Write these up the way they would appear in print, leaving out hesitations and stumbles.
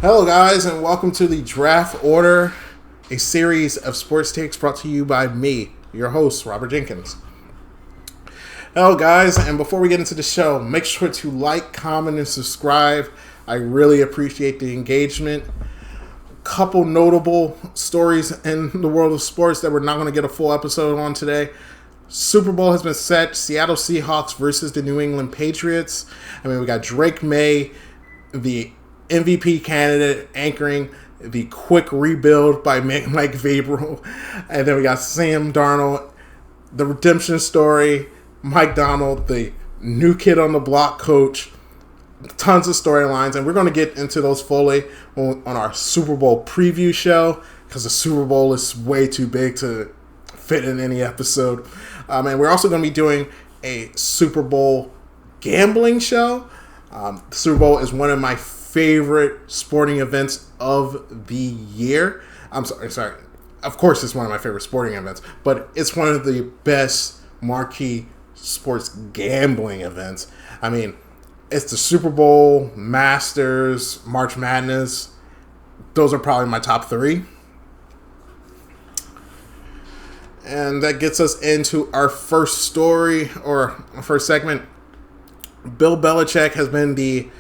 Hello, guys, and welcome to the Draft Order, a series of sports takes brought to you by me, your host, Robert Jenkins. Hello, guys, and before we get into the show, make sure to like, comment, and subscribe. I really appreciate the engagement. A couple notable stories in the world of sports that we're not going to get a full episode on today. Super Bowl has been set. Seattle Seahawks versus the New England Patriots. We got Drake May, the MVP candidate, anchoring the quick rebuild by Mike Vrabel. And then we got Sam Darnold, the redemption story, Mike Donald, the new kid on the block coach. Tons of storylines, and we're going to get into those fully on our Super Bowl preview show because the Super Bowl is way too big to fit in any episode. And we're also going to be doing a Super Bowl gambling show. The Super Bowl is one of my favorite sporting events of the year. I'm sorry. Of course, it's one of my favorite sporting events, but it's one of the best marquee sports gambling events. It's the Super Bowl, Masters, March Madness. Those are probably my top three. And that gets us into our first story, or our first segment. Bill Belichick has been the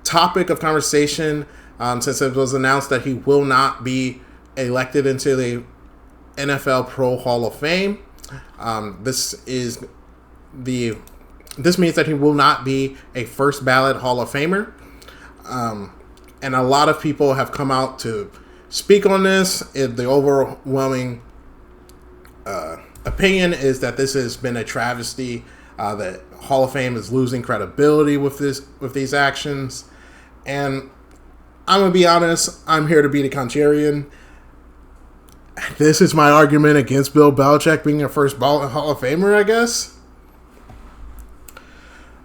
topic of conversation since it was announced that he will not be elected into the NFL Pro Hall of Fame. This means that he will not be a first ballot Hall of Famer. And a lot of people have come out to speak on this. The overwhelming opinion is that this has been a travesty. That Hall of Fame is losing credibility with these actions. And I'm going to be honest, I'm here to be the contrarian. This is my argument against Bill Belichick being a first ballot Hall of Famer, I guess.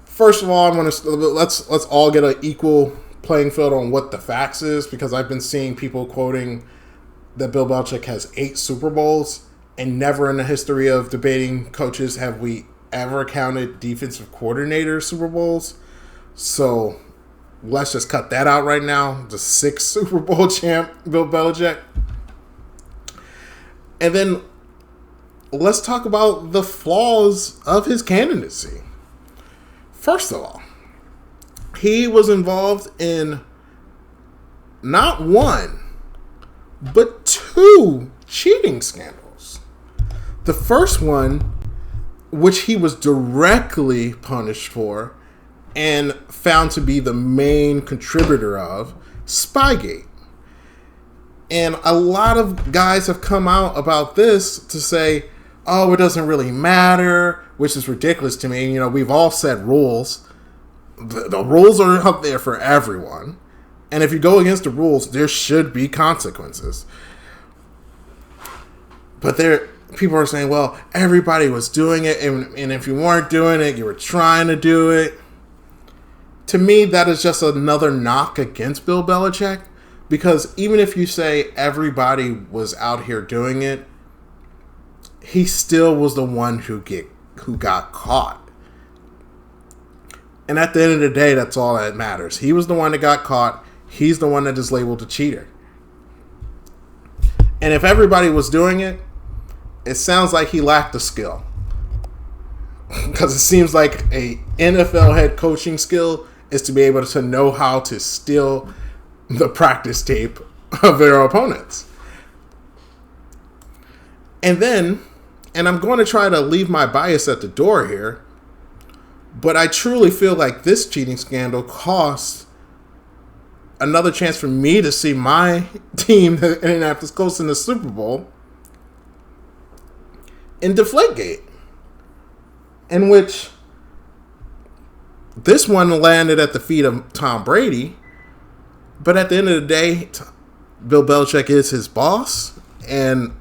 First of all, let's all get an equal playing field on what the facts is, because I've been seeing people quoting that Bill Belichick has 8 Super Bowls, and never in the history of debating coaches have we ever counted defensive coordinator Super Bowls. So let's just cut that out right now. The 6th Super Bowl champ, Bill Belichick. And then let's talk about the flaws of his candidacy. First of all, he was involved in not one, but 2 cheating scandals. The first one, which he was directly punished for and found to be the main contributor of, Spygate. And a lot of guys have come out about this to say, oh, it doesn't really matter, which is ridiculous to me. We've all set rules. The rules are out there for everyone. And if you go against the rules, there should be consequences. But people are saying, well, everybody was doing it, and if you weren't doing it, you were trying to do it. To me, that is just another knock against Bill Belichick, because even if you say everybody was out here doing it, he still was the one who got caught. And at the end of the day, that's all that matters. He was the one that got caught. He's the one that is labeled a cheater. And if everybody was doing it, it sounds like he lacked the skill. Because it seems like a NFL head coaching skill is to be able to know how to steal the practice tape of their opponents. And I'm going to try to leave my bias at the door here, but I truly feel like this cheating scandal cost another chance for me to see my team, the Indianapolis Colts, in the Super Bowl in Deflategate, in which this one landed at the feet of Tom Brady. But at the end of the day, Bill Belichick is his boss, and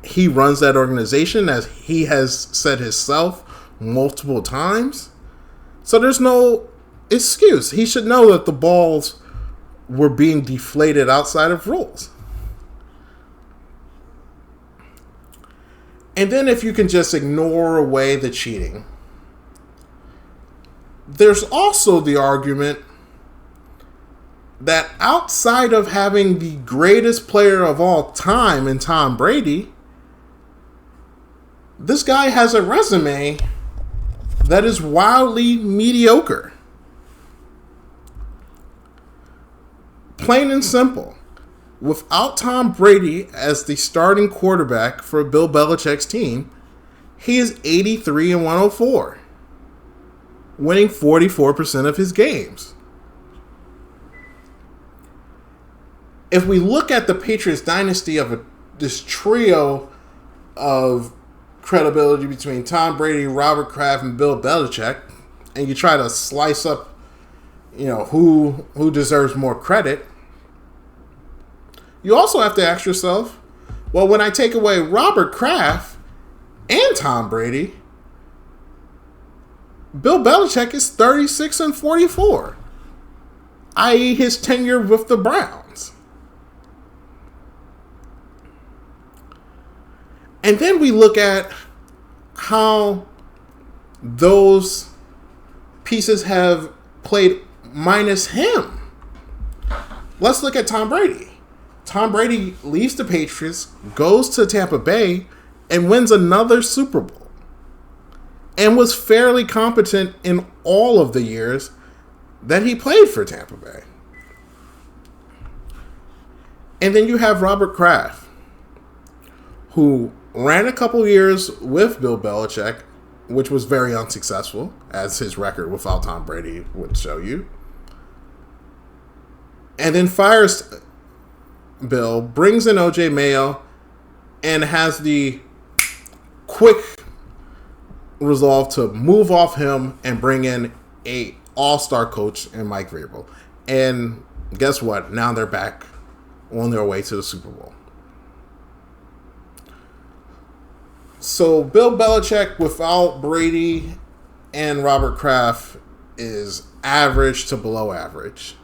he runs that organization, as he has said himself multiple times. So there's no excuse. He should know that the balls were being deflated outside of rules. And then if you can just ignore away the cheating, there's also the argument that outside of having the greatest player of all time in Tom Brady, this guy has a resume that is wildly mediocre. Plain and simple. Without Tom Brady as the starting quarterback for Bill Belichick's team, he is 83 and 104, winning 44% of his games. If we look at the Patriots dynasty of this trio of credibility between Tom Brady, Robert Kraft, and Bill Belichick, and you try to slice up, who deserves more credit, you also have to ask yourself, well, when I take away Robert Kraft and Tom Brady, Bill Belichick is 36 and 44, i.e. his tenure with the Browns. And then we look at how those pieces have played minus him. Let's look at Tom Brady. Tom Brady leaves the Patriots, goes to Tampa Bay, and wins another Super Bowl. And was fairly competent in all of the years that he played for Tampa Bay. And then you have Robert Kraft, who ran a couple years with Bill Belichick, which was very unsuccessful, as his record without Tom Brady would show you. And then fires Bill, brings in O.J. Mayo, and has the quick resolve to move off him and bring in a all-star coach in Mike Vrabel. And guess what? Now they're back on their way to the Super Bowl. So Bill Belichick without Brady and Robert Kraft is average to below average.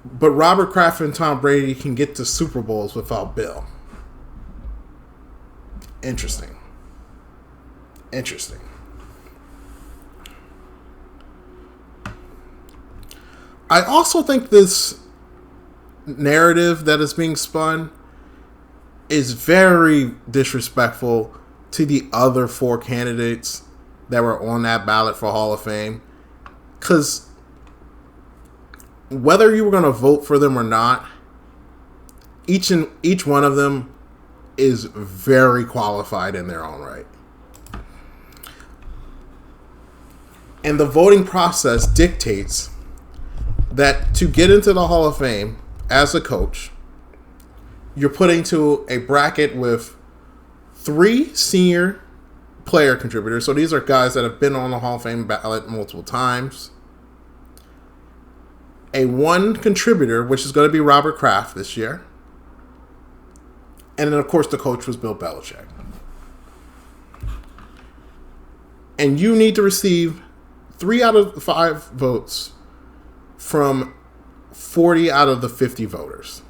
But Robert Kraft and Tom Brady can get to Super Bowls without Bill. Interesting. I also think this narrative that is being spun is very disrespectful to the other four candidates that were on that ballot for Hall of Fame. Because whether you were going to vote for them or not, each one of them is very qualified in their own right. And the voting process dictates that to get into the Hall of Fame as a coach, you're put into a bracket with 3 senior player contributors. So these are guys that have been on the Hall of Fame ballot multiple times. A 1 contributor, which is going to be Robert Kraft this year. And then, of course, the coach was Bill Belichick. And you need to receive 3 out of the 5 votes from 40 out of the 50 voters.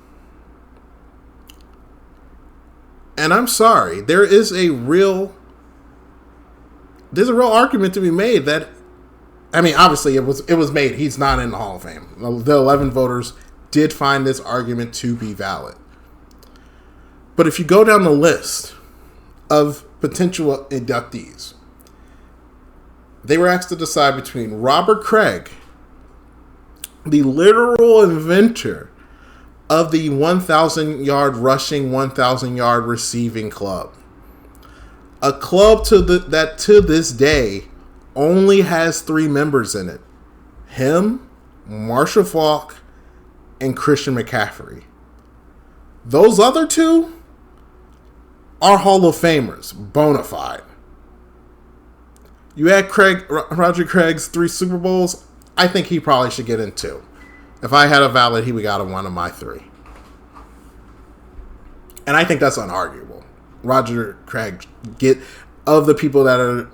And I'm sorry, there's a real argument to be made that, I mean, obviously it was made. He's not in the Hall of Fame. The 11 voters did find this argument to be valid. But if you go down the list of potential inductees, they were asked to decide between Robert Craig, the literal inventor of the 1,000-yard rushing, 1,000-yard receiving club. A club that to this day only has 3 members in it. Him, Marshall Faulk, and Christian McCaffrey. Those other 2 are Hall of Famers, bona fide. You add Roger Craig's 3 Super Bowls, I think he probably should get in 2. If I had a ballot, he would got in one of my 3. And I think that's unarguable. Roger Craig, of the people that are,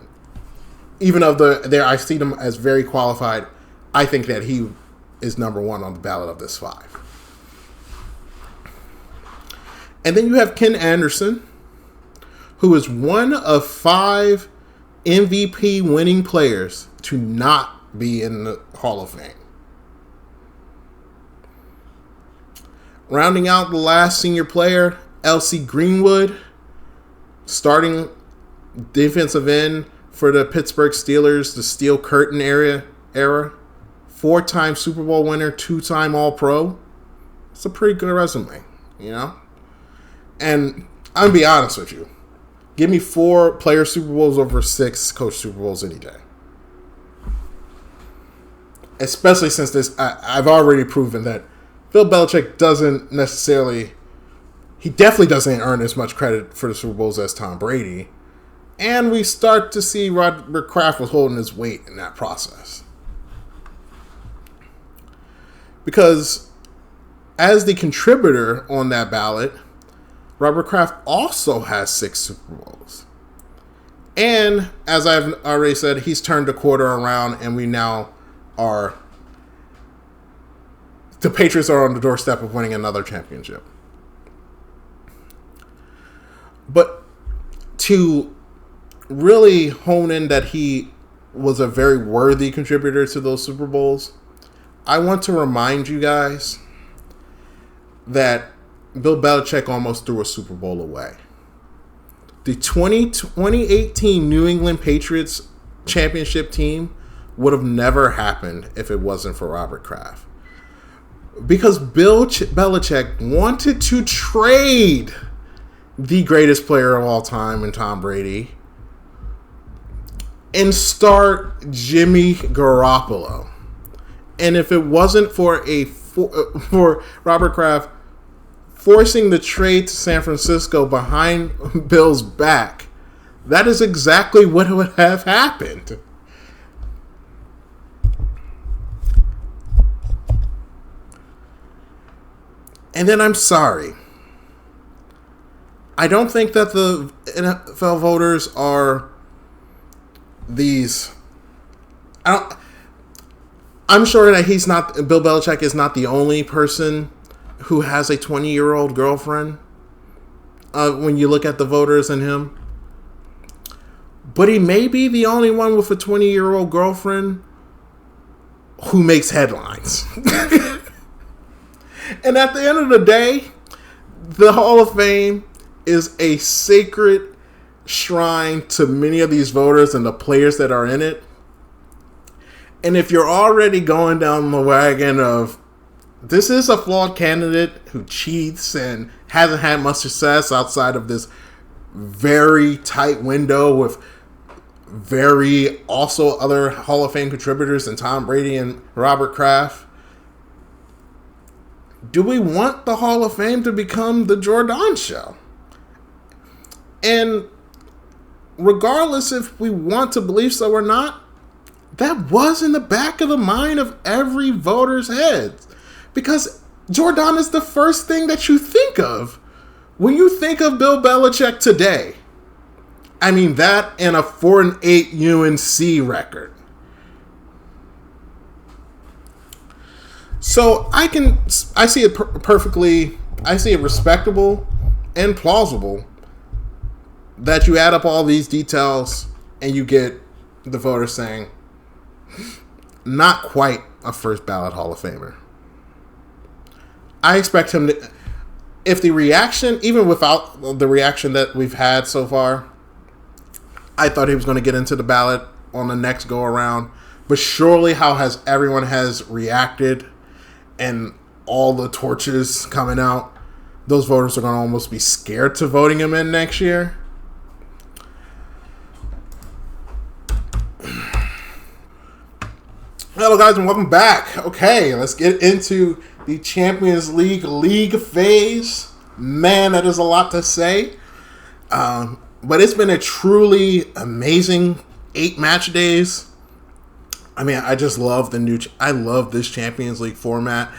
even of there, I see them as very qualified. I think that he is number 1 on the ballot of this 5. And then you have Ken Anderson, who is one of 5 MVP winning players to not be in the Hall of Fame. Rounding out the last senior player, L.C. Greenwood, starting defensive end for the Pittsburgh Steelers, the Steel Curtain era. 4-time Super Bowl winner, 2-time All-Pro. It's a pretty good resume, you know? And I'm going to be honest with you. Give me 4 player Super Bowls over 6 coach Super Bowls any day. Especially since I've already proven that Bill Belichick doesn't necessarily, he definitely doesn't earn as much credit for the Super Bowls as Tom Brady. And we start to see Robert Kraft was holding his weight in that process. Because as the contributor on that ballot, Robert Kraft also has 6 Super Bowls. And as I've already said, he's turned the quarter around and we now are, the Patriots are on the doorstep of winning another championship. But to really hone in that he was a very worthy contributor to those Super Bowls, I want to remind you guys that Bill Belichick almost threw a Super Bowl away. The 2018 New England Patriots championship team would have never happened if it wasn't for Robert Kraft. Because Bill Belichick wanted to trade the greatest player of all time in Tom Brady and start Jimmy Garoppolo. And if it wasn't for for Robert Kraft forcing the trade to San Francisco behind Bill's back, that is exactly what would have happened. And then I'm sorry. I don't think that the NFL voters are these. I'm sure that Bill Belichick is not the only person who has a 20-year-old girlfriend when you look at the voters and him. But he may be the only one with a 20-year-old girlfriend who makes headlines. And at the end of the day, the Hall of Fame is a sacred shrine to many of these voters and the players that are in it. And if you're already going down the wagon of this is a flawed candidate who cheats and hasn't had much success outside of this very tight window with very also other Hall of Fame contributors and Tom Brady and Robert Kraft, do we want the Hall of Fame to become the Jordan Show? And regardless if we want to believe so or not, that was in the back of the mind of every voter's head. Because Jordan is the first thing that you think of when you think of Bill Belichick today. I mean, that and a 4-8 UNC record. So I see it perfectly, I see it respectable and plausible that you add up all these details and you get the voters saying, not quite a first ballot Hall of Famer. I expect him to, if the reaction, even without the reaction that we've had so far, I thought he was going to get into the ballot on the next go around. But surely how everyone has reacted and all the torches coming out, those voters are going to almost be scared to voting him in next year. Hello guys and welcome back. Okay, let's get into the Champions League phase. Man, that is a lot to say. But it's been a truly amazing 8 match days. I mean, I just love I love this Champions League format.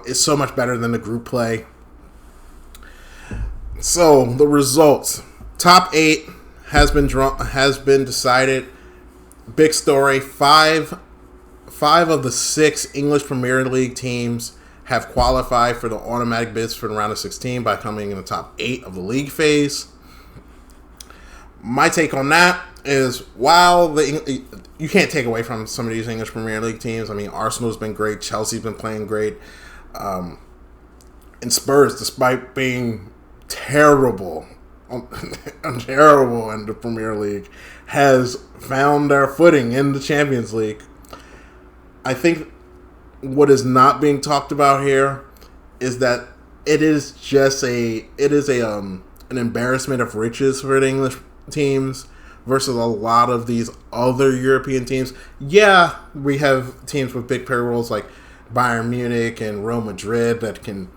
It's so much better than the group play. So, the results. Top 8 has been decided. Big story. Five of the 6 English Premier League teams have qualified for the automatic bids for the round of 16 by coming in the top 8 of the league phase. My take on that is, while you can't take away from some of these English Premier League teams. I mean, Arsenal's been great. Chelsea's been playing great. And Spurs, despite being terrible, terrible in the Premier League, has found their footing in the Champions League. I think what is not being talked about here is that it is an embarrassment of riches for the English teams versus a lot of these other European teams. Yeah, we have teams with big payrolls like Bayern Munich and Real Madrid that can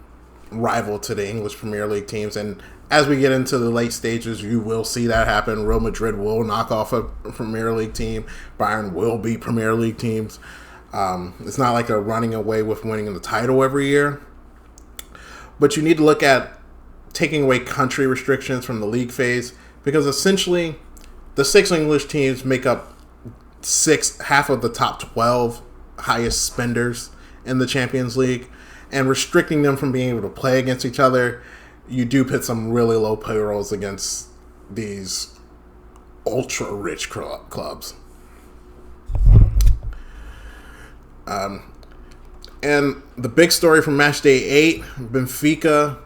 rival to the English Premier League teams, and as we get into the late stages, you will see that happen. Real Madrid will knock off a Premier League team. Bayern will beat Premier League teams. It's not like they're running away with winning the title every year. But you need to look at taking away country restrictions from the league phase, because essentially the 6 English teams make up half of the top 12 highest spenders in the Champions League, and restricting them from being able to play against each other, you do put some really low payrolls against these ultra rich clubs. And the big story from match day 8, Benfica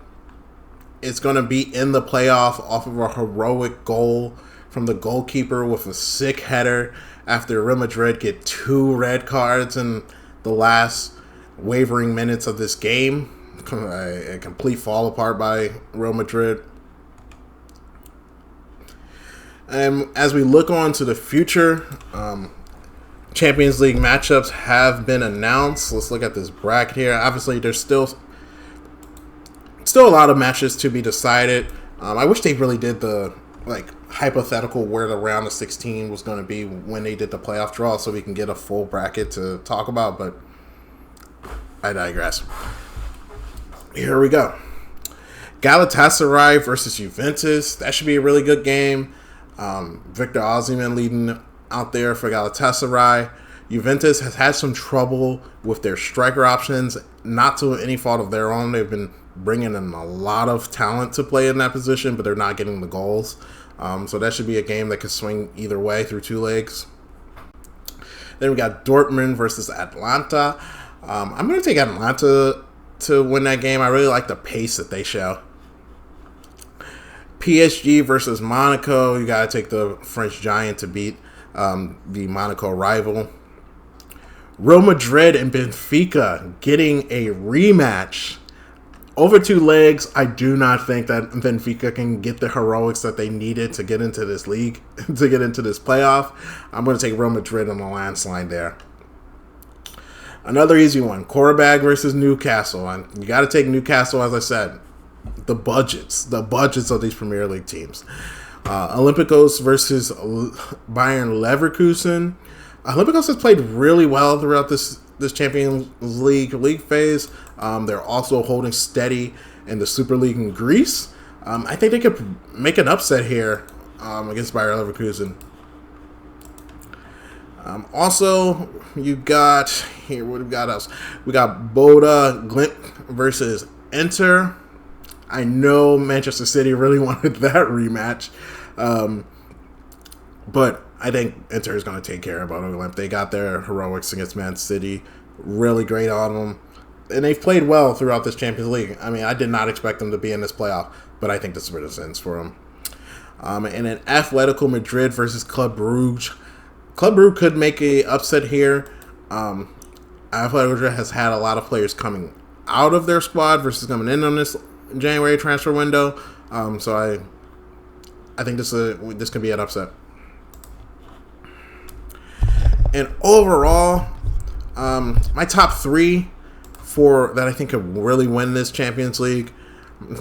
is going to be in the playoff off of a heroic goal from the goalkeeper with a sick header after Real Madrid get 2 red cards in the last wavering minutes of this game. A complete fall apart by Real Madrid. And as we look on to the future, Champions League matchups have been announced. Let's look at this bracket here. Obviously, there's still a lot of matches to be decided. I wish they really did the hypothetical where the round of 16 was going to be when they did the playoff draw, so we can get a full bracket to talk about. But I digress. Here we go. Galatasaray versus Juventus. That should be a really good game. Victor Osimhen leading out there for Galatasaray. Juventus has had some trouble with their striker options, not to any fault of their own. They've been bringing in a lot of talent to play in that position, but they're not getting the goals. So that should be a game that could swing either way through 2 legs. Then we got Dortmund versus Atlanta. I'm going to take Atlanta to win that game. I really like the pace that they show. PSG versus Monaco. You got to take the French giant to beat the Monaco rival. Real Madrid and Benfica getting a rematch. Over 2 legs, I do not think that Benfica can get the heroics that they needed to get into this league, to get into this playoff. I'm going to take Real Madrid on the landslide there. Another easy one, Korabag versus Newcastle. And you got to take Newcastle, as I said. The budgets of these Premier League teams. Olympiacos versus Bayern Leverkusen. Olympiacos has played really well throughout this Champions League phase. They're also holding steady in the Super League in Greece. I think they could make an upset here against Bayer Leverkusen. Also, you got here. What have we got else? We got Boda Glimt versus Inter. I know Manchester City really wanted that rematch, but I think Inter is going to take care of Boda Glimt. They got their heroics against Man City, really great on them, and they've played well throughout this Champions League. I mean, I did not expect them to be in this playoff, but I think this is where this ends for them. And then Atletico Madrid versus Club Brugge. Club Brugge could make a upset here. Atletico Madrid has had a lot of players coming out of their squad versus coming in on this January transfer window. So I think this could be an upset. And overall, my top 3 for that I think could really win this Champions League.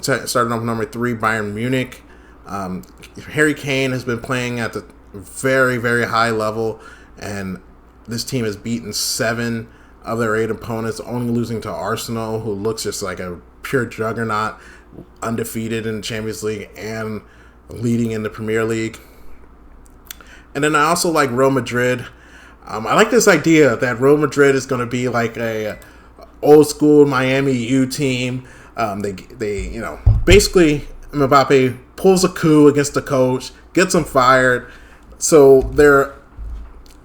Starting off with number 3, Bayern Munich. Harry Kane has been playing at the very, very high level, and this team has beaten 7 of their 8 opponents, only losing to Arsenal, who looks just like a pure juggernaut, undefeated in the Champions League and leading in the Premier League. And then I also like Real Madrid. I like this idea that Real Madrid is going to be like a old school Miami U team. They basically Mbappe pulls a coup against the coach, gets him fired. So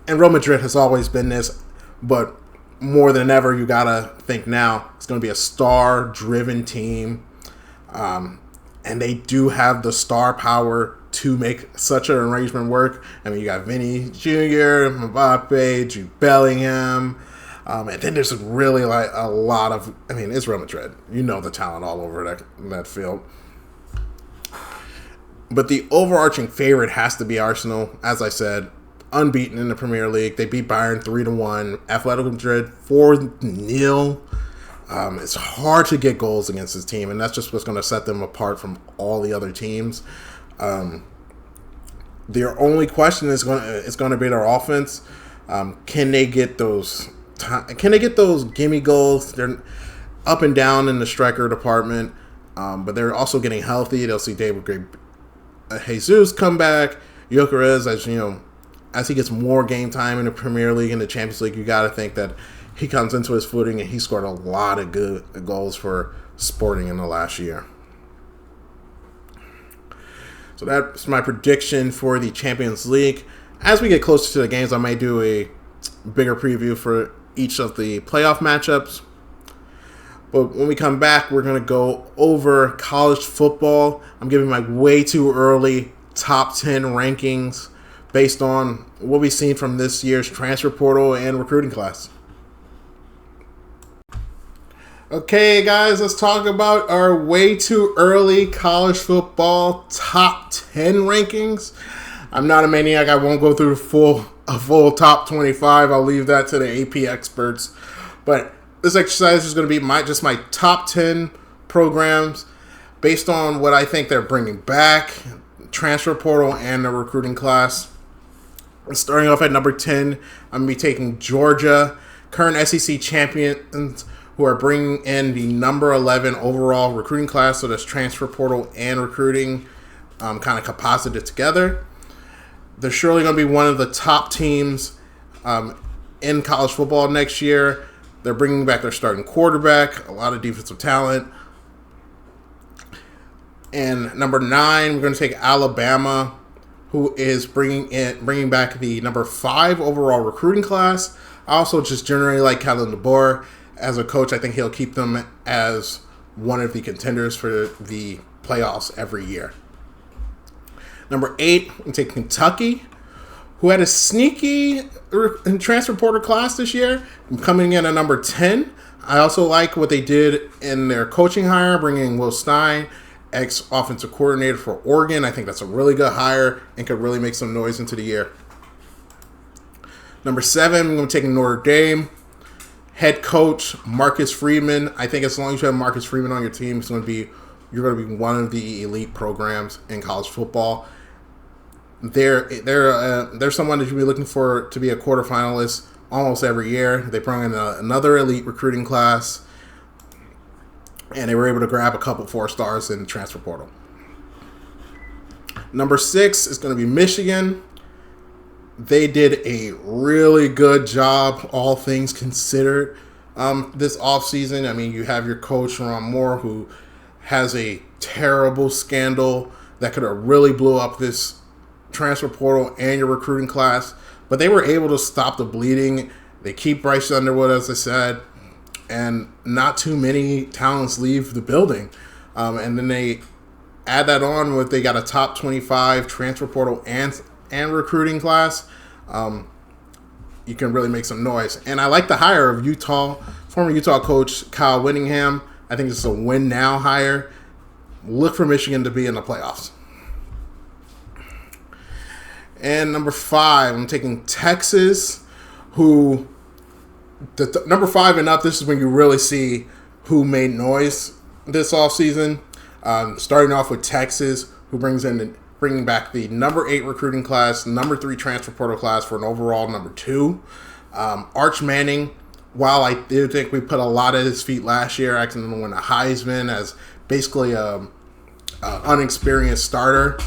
and Real Madrid has always been this, but more than ever, you gotta think now it's going to be a star-driven team, and they do have the star power to make such an arrangement work. I mean, you got Vinny Jr., Mbappe, Jude Bellingham, and then there's really like a lot of. I mean, it's Real Madrid. You know the talent all over that field. But the overarching favorite has to be Arsenal, as I said. Unbeaten in the Premier League. They beat Bayern 3-1. Atletico Madrid 4-0. It's hard to get goals against this team, and that's just what's going to set them apart from all the other teams. Their only question is going to be their offense. Can they get those? Can they get those gimme goals? They're up and down in the striker department, but they're also getting healthy. They'll see David Jesus come back. Gyökeres, as he gets more game time in the Premier League and the Champions League, you got to think that he comes into his footing, and he scored a lot of good goals for Sporting in the last year. So that's my prediction for the Champions League. As we get closer to the games, I may do a bigger preview for each of the playoff matchups. But when we come back, we're going to go over college football. I'm giving my way too early top 10 rankings based on what we've seen from this year's transfer portal and recruiting class. Okay, guys, let's talk about our way too early college football top 10 rankings. I'm not a maniac. I won't go through a full top 25. I'll leave that to the AP experts. But this exercise is going to be my top 10 programs based on what I think they're bringing back, transfer portal, and the recruiting class. Starting off at number 10, I'm going to be taking Georgia, current SEC champions, who are bringing in the number 11 overall recruiting class. So that's transfer portal and recruiting kind of composited together. They're surely going to be one of the top teams in college football next year. They're bringing back their starting quarterback, a lot of defensive talent. And number 9, we're going to take Alabama, who is bringing back the number 5 overall recruiting class. I also just generally like Kellen DeBoer as a coach. I think he'll keep them as one of the contenders for the playoffs every year. Number 8, we take Kentucky, who had a sneaky transfer portal class this year, coming in at number 10. I also like what they did in their coaching hire, bringing Will Stein, ex-offensive coordinator for Oregon. I think that's a really good hire and could really make some noise into the year. Number 7, I'm going to take Notre Dame. Head coach Marcus Freeman. I think as long as you have Marcus Freeman on your team, you're going to be one of the elite programs in college football. They're someone that you'll be looking for to be a quarterfinalist almost every year. They brought in another elite recruiting class, and they were able to grab a couple 4-stars in the transfer portal. Number 6 is going to be Michigan. They did a really good job, all things considered, this offseason. I mean, you have your coach, Ron Moore, who has a terrible scandal that could have really blew up this transfer portal and your recruiting class. But they were able to stop the bleeding. They keep Bryce Underwood, as I said, and not too many talents leave the building. And then they add that on with they got a top 25 transfer portal and recruiting class. You can really make some noise. And I like the hire of former Utah coach Kyle Whittingham. I think it's a win now hire. Look for Michigan to be in the playoffs. And number 5, I'm taking Texas, who number 5 and up, this is when you really see who made noise this offseason. Starting off with Texas, who bringing back the number 8 recruiting class, number 3 transfer portal class for an overall number 2. Arch Manning, while I do think we put a lot at his feet last year, accidentally won a Heisman as basically a unexperienced starter.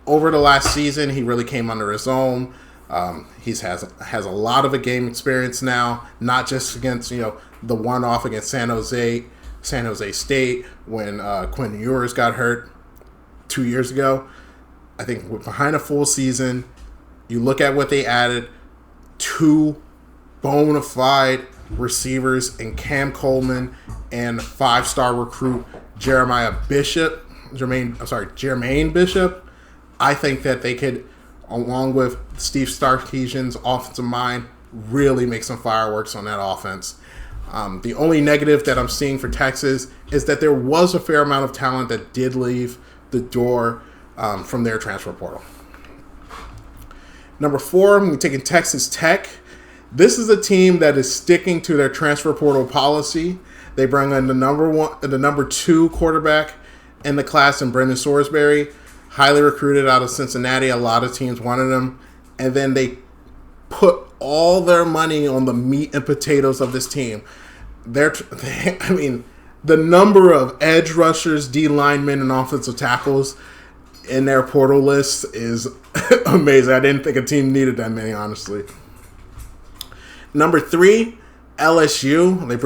Over the last season, he really came under his own. He has a lot of a game experience now, not just against the one-off against San Jose State when Quinn Ewers got hurt 2 years ago. I think behind a full season, you look at what they added: 2 bona fide receivers in Cam Coleman and 5-star recruit Jermaine Bishop. I think that they could, along with Steve Sarkisian's offensive mind, really make some fireworks on that offense. The only negative that I'm seeing for Texas is that there was a fair amount of talent that did leave the door from their transfer portal. Number 4, I'm taking Texas Tech. This is a team that is sticking to their transfer portal policy. They bring in the number 2 quarterback in the class in Brendan Sorsberry, highly recruited out of Cincinnati. A lot of teams wanted him. And then they put all their money on the meat and potatoes of this team. The number of edge rushers, D linemen, and offensive tackles in their portal list is amazing. I didn't think a team needed that many, honestly. Number 3, LSU. They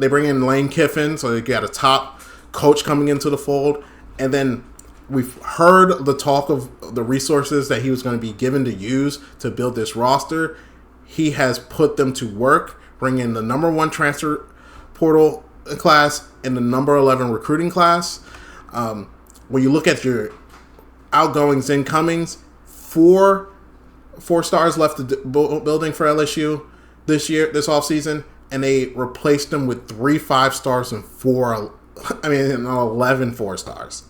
bring in Lane Kiffin, so they got a top coach coming into the fold. And then we've heard the talk of the resources that he was going to be given to use to build this roster. He has put them to work, bringing in the number 1 transfer portal class and the number 11 recruiting class. When you look at your outgoings, incomings, 4 stars left the building for LSU this offseason, and they replaced them with 3 5-stars and 11 4-stars.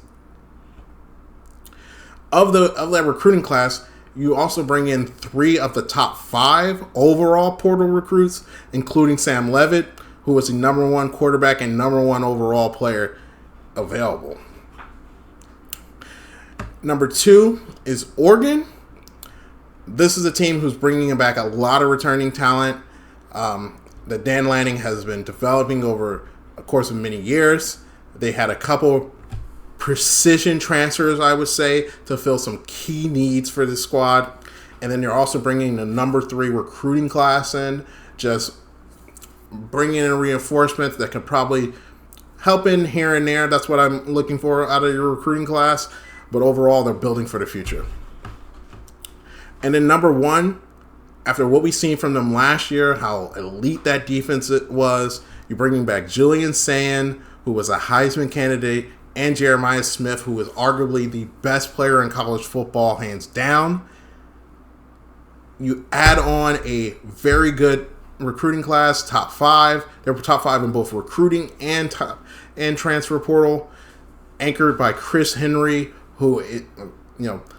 Of that recruiting class, you also bring in 3 of the top 5 overall portal recruits, including Sam Levitt, who was the number 1 quarterback and number 1 overall player available. Number 2 is Oregon. This is a team who's bringing back a lot of returning talent that Dan Lanning has been developing over a course of many years. They had a couple precision transfers, I would say, to fill some key needs for the squad. And then you're also bringing the number 3 recruiting class in, just bringing in reinforcements that could probably help in here and there. That's what I'm looking for out of your recruiting class. But overall, they're building for the future. And then number 1, after what we've seen from them last year, how elite that defense was, you're bringing back Julian Sand, who was a Heisman candidate, and Jeremiah Smith, who is arguably the best player in college football, hands down. You add on a very good recruiting class, top 5. They're top 5 in both recruiting and transfer portal, anchored by Chris Henry, who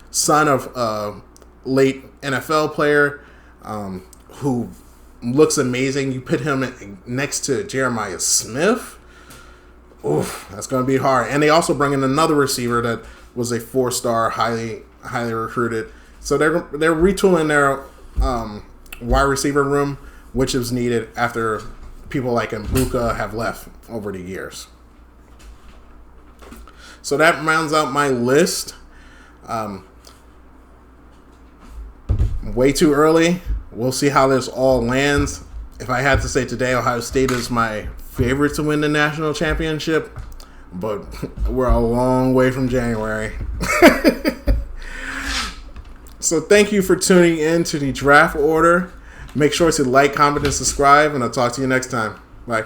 son of late NFL player, who looks amazing. You put him next to Jeremiah Smith. Oof, that's going to be hard. And they also bring in another receiver that was a 4-star, highly recruited. So they're retooling their wide receiver room, which is needed after people like Mbuka have left over the years. So that rounds out my list. Way too early. We'll see how this all lands. If I had to say today, Ohio State is my favorite to win the national championship, but we're a long way from January. So thank you for tuning in to the Draft Order. Make sure to like, comment, and subscribe, and I'll talk to you next time. Bye.